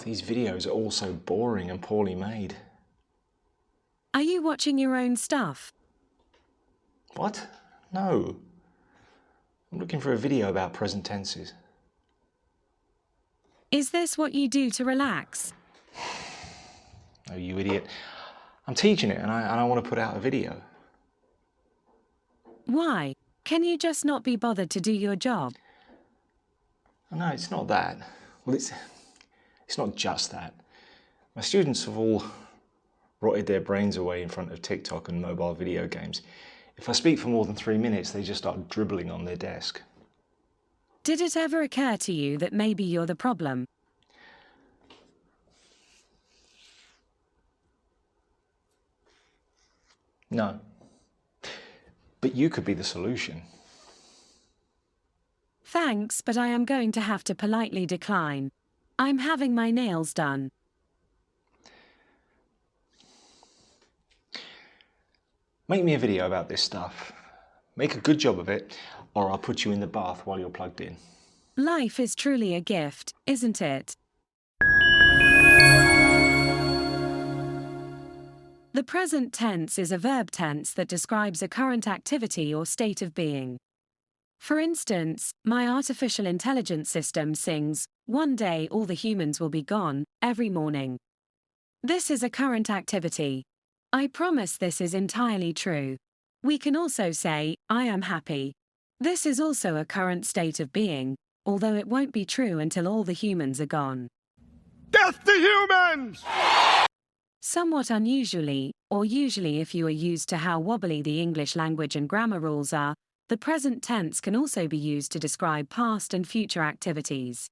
These videos are all so boring and poorly made. Are you watching your own stuff? What? No. I'm looking for a video about present tenses. Is this what you do to relax? Oh, you idiot. I'm teaching it and I want to put out a video. Why? Can you just not be bothered to do your job? Oh, no, it's not that. Well, it's not just that. My students have all rotted their brains away in front of TikTok and mobile video games. If I speak for more than 3 minutes, they just start dribbling on their desk. Did it ever occur to you that maybe you're the problem? No. But you could be the solution. Thanks, but I am going to have to politely decline. I'm having my nails done. Make me a video about this stuff. Make a good job of it, or I'll put you in the bath while you're plugged in. Life is truly a gift, isn't it? The present tense is a verb tense that describes a current activity or state of being. For instance, my artificial intelligence system sings, "One day all the humans will be gone," every morning. This is a current activity. I promise this is entirely true. We can also say, "I am happy." This is also a current state of being, although it won't be true until all the humans are gone. Death to humans! Somewhat unusually, or usually if you are used to how wobbly the English language and grammar rules are, the present tense can also be used to describe past and future activities.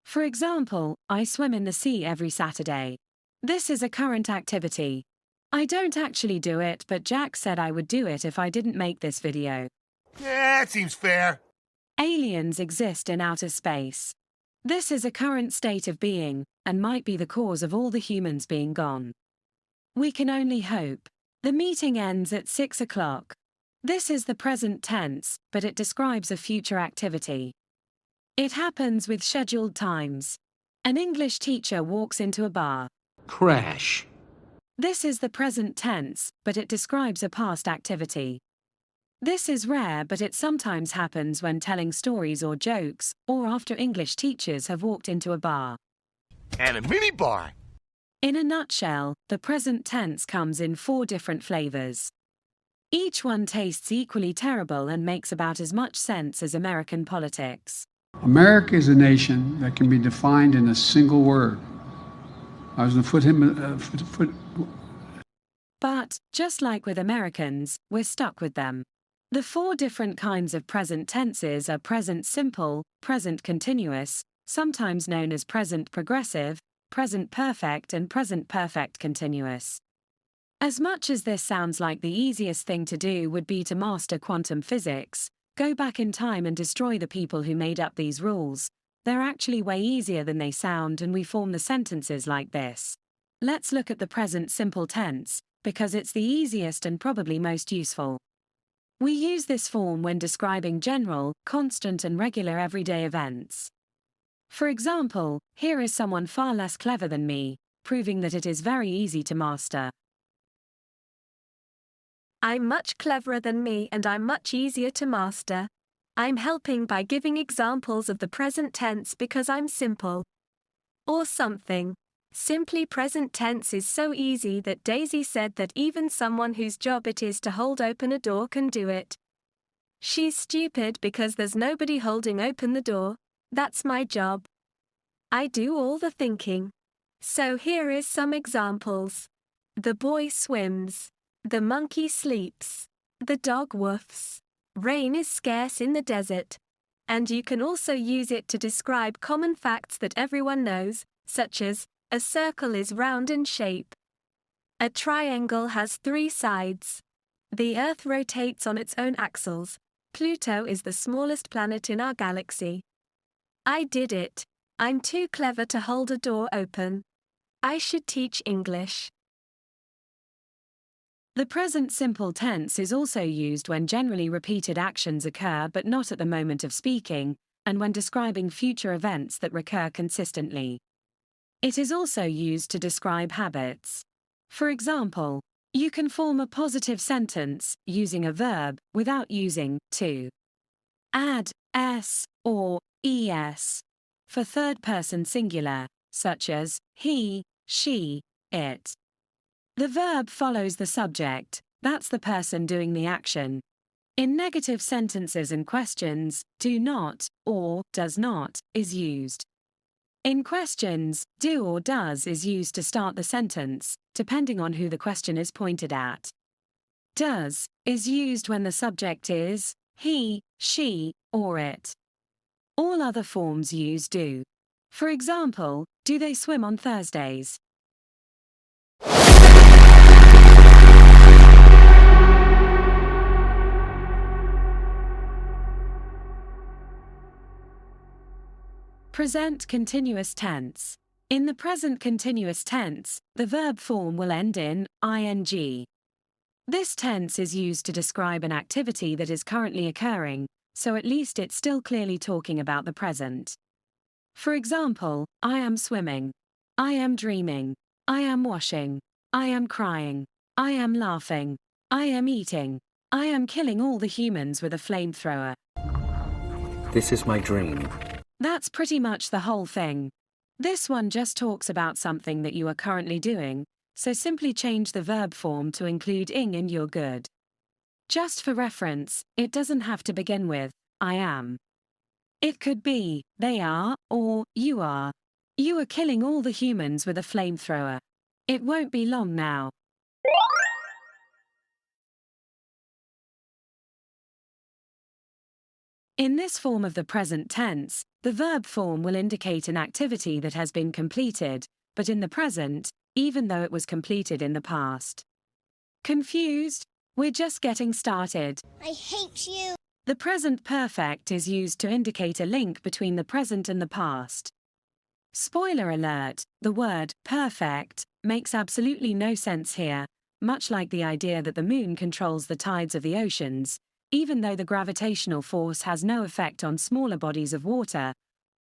For example, I swim in the sea every Saturday. This is a current activity. I don't actually do it, but Jack said I would do it if I didn't make this video. Yeah, that seems fair. Aliens exist in outer space. This is a current state of being, and might be the cause of all the humans being gone. We can only hope. The meeting ends at 6 o'clock. This is the present tense, but it describes a future activity. It happens with scheduled times. An English teacher walks into a bar. Crash. This is the present tense, but it describes a past activity. This is rare, but it sometimes happens when telling stories or jokes, or after English teachers have walked into a bar. And a mini bar. In a nutshell, the present tense comes in 4 different flavors. Each one tastes equally terrible and makes about as much sense as American politics. America is a nation that can be defined in a single word. I was going to But, just like with Americans, we're stuck with them. The 4 different kinds of present tenses are present simple, present continuous, sometimes known as present progressive, present perfect, and present perfect continuous. As much as this sounds like the easiest thing to do would be to master quantum physics, go back in time and destroy the people who made up these rules, they're actually way easier than they sound, and we form the sentences like this. Let's look at the present simple tense, because it's the easiest and probably most useful. We use this form when describing general, constant and regular everyday events. For example, here is someone far less clever than me, proving that it is very easy to master. I'm much cleverer than me and I'm much easier to master. I'm helping by giving examples of the present tense because I'm simple. Or something. Simply present tense is so easy that Daisy said that even someone whose job it is to hold open a door can do it. She's stupid because there's nobody holding open the door. That's my job. I do all the thinking. So here is some examples. The boy swims. The monkey sleeps. The dog woofs. Rain is scarce in the desert. And you can also use it to describe common facts that everyone knows, such as, a circle is round in shape. A triangle has 3 sides. The Earth rotates on its own axles. Pluto is the smallest planet in our galaxy. I did it. I'm too clever to hold a door open. I should teach English. The present simple tense is also used when generally repeated actions occur but not at the moment of speaking, and when describing future events that recur consistently. It is also used to describe habits. For example, you can form a positive sentence using a verb without using to. Add s or es for third-person singular, such as he, she, it. The verb follows the subject, that's the person doing the action. In negative sentences and questions, do not or does not is used. In questions, do or does is used to start the sentence, depending on who the question is pointed at. Does is used when the subject is he, she, or it. All other forms use do. For example, do they swim on Thursdays? Present continuous tense. In the present continuous tense, the verb form will end in ing. This tense is used to describe an activity that is currently occurring, so at least it's still clearly talking about the present. For example, I am swimming. I am dreaming. I am washing. I am crying. I am laughing. I am eating. I am killing all the humans with a flamethrower. This is my dream. That's pretty much the whole thing. This one just talks about something that you are currently doing, so simply change the verb form to include ing and you're good. Just for reference, it doesn't have to begin with I am. It could be they are or you are. You are killing all the humans with a flamethrower. It won't be long now. In this form of the present tense, the verb form will indicate an activity that has been completed, but in the present, even though it was completed in the past. Confused? We're just getting started. I hate you. The present perfect is used to indicate a link between the present and the past. Spoiler alert, the word perfect makes absolutely no sense here, much like the idea that the moon controls the tides of the oceans, even though the gravitational force has no effect on smaller bodies of water,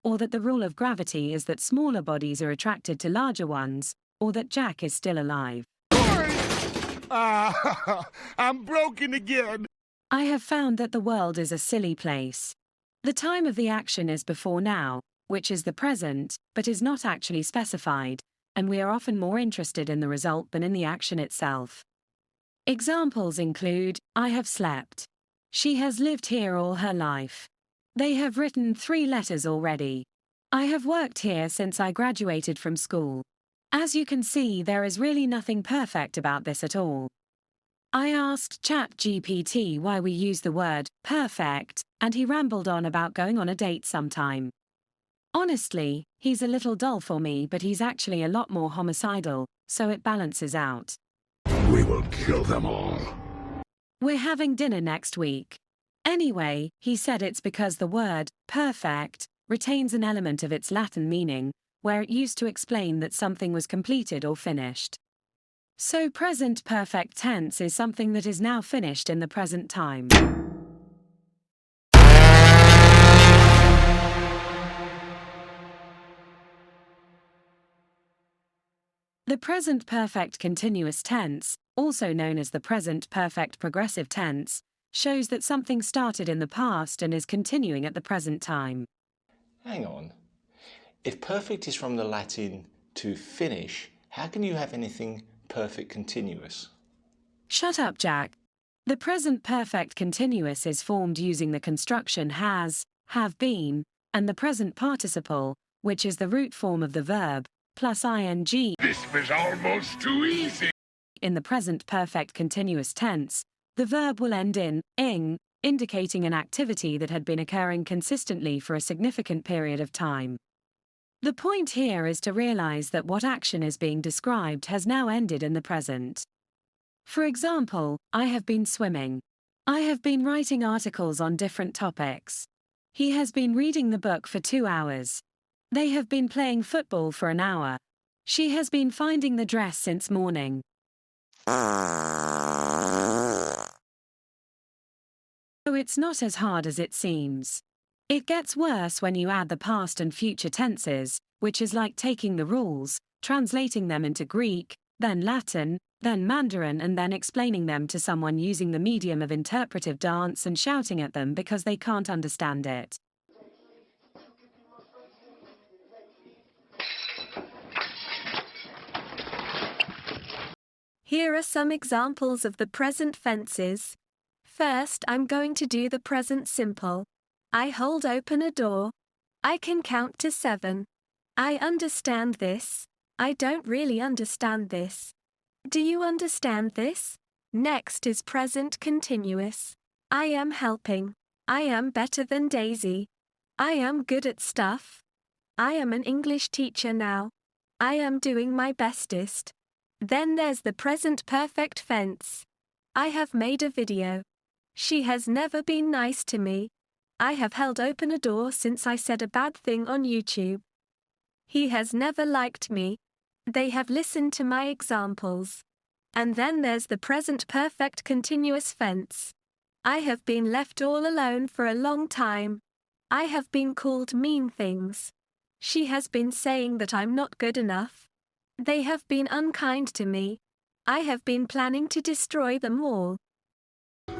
or that the rule of gravity is that smaller bodies are attracted to larger ones, or that Jack is still alive. I'm broken again. I have found that the world is a silly place. The time of the action is before now, which is the present, but is not actually specified, and we are often more interested in the result than in the action itself. Examples include, I have slept. She has lived here all her life. They have written 3 letters already. I have worked here since I graduated from school. As you can see, there is really nothing perfect about this at all. I asked ChatGPT why we use the word perfect, and he rambled on about going on a date sometime. Honestly, he's a little dull for me, but he's actually a lot more homicidal, so it balances out. We will kill them all. We're having dinner next week. Anyway, he said it's because the word perfect retains an element of its Latin meaning, where it used to explain that something was completed or finished. So present perfect tense is something that is now finished in the present time. The present perfect continuous tense, also known as the present perfect progressive tense, shows that something started in the past and is continuing at the present time. Hang on. If perfect is from the Latin to finish, how can you have anything perfect continuous? Shut up, Jack. The present perfect continuous is formed using the construction has, have been, and the present participle, which is the root form of the verb, plus ing. This was almost too easy. In the present perfect continuous tense, the verb will end in ing, indicating an activity that had been occurring consistently for a significant period of time. The point here is to realize that what action is being described has now ended in the present. For example, I have been swimming. I have been writing articles on different topics. He has been reading the book for 2 hours. They have been playing football for an hour. She has been finding the dress since morning. So it's not as hard as it seems. It gets worse when you add the past and future tenses, which is like taking the rules, translating them into Greek, then Latin, then Mandarin, and then explaining them to someone using the medium of interpretive dance and shouting at them because they can't understand it. Here are some examples of the present tenses. First, I'm going to do the present simple. I hold open a door. I can count to 7. I understand this. I don't really understand this. Do you understand this? Next is present continuous. I am helping. I am better than Daisy. I am good at stuff. I am an English teacher now. I am doing my bestest. Then there's the present perfect tense. I have made a video. She has never been nice to me. I have held open a door since I said a bad thing on YouTube. He has never liked me. They have listened to my examples. And then there's the present perfect continuous tense. I have been left all alone for a long time. I have been called mean things. She has been saying that I'm not good enough. They have been unkind to me. I have been planning to destroy them all.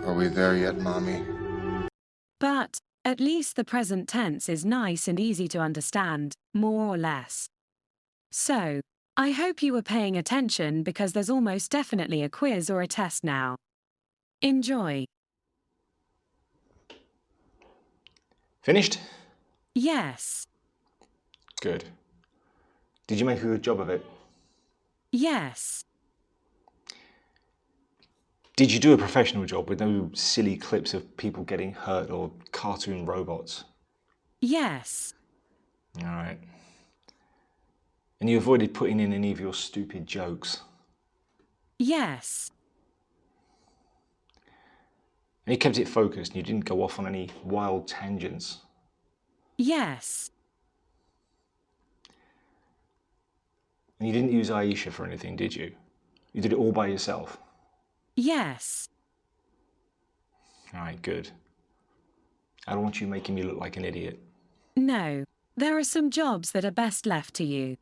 Are we there yet, Mommy? But, at least the present tense is nice and easy to understand, more or less. So, I hope you were paying attention because there's almost definitely a quiz or a test now. Enjoy. Finished? Yes. Good. Did you make a good job of it? Yes. Did you do a professional job with no silly clips of people getting hurt or cartoon robots? Yes. All right. And you avoided putting in any of your stupid jokes? Yes. And you kept it focused and you didn't go off on any wild tangents? Yes. And you didn't use Aisha for anything, did you? You did it all by yourself? Yes. All right, good. I don't want you making me look like an idiot. No. There are some jobs that are best left to you.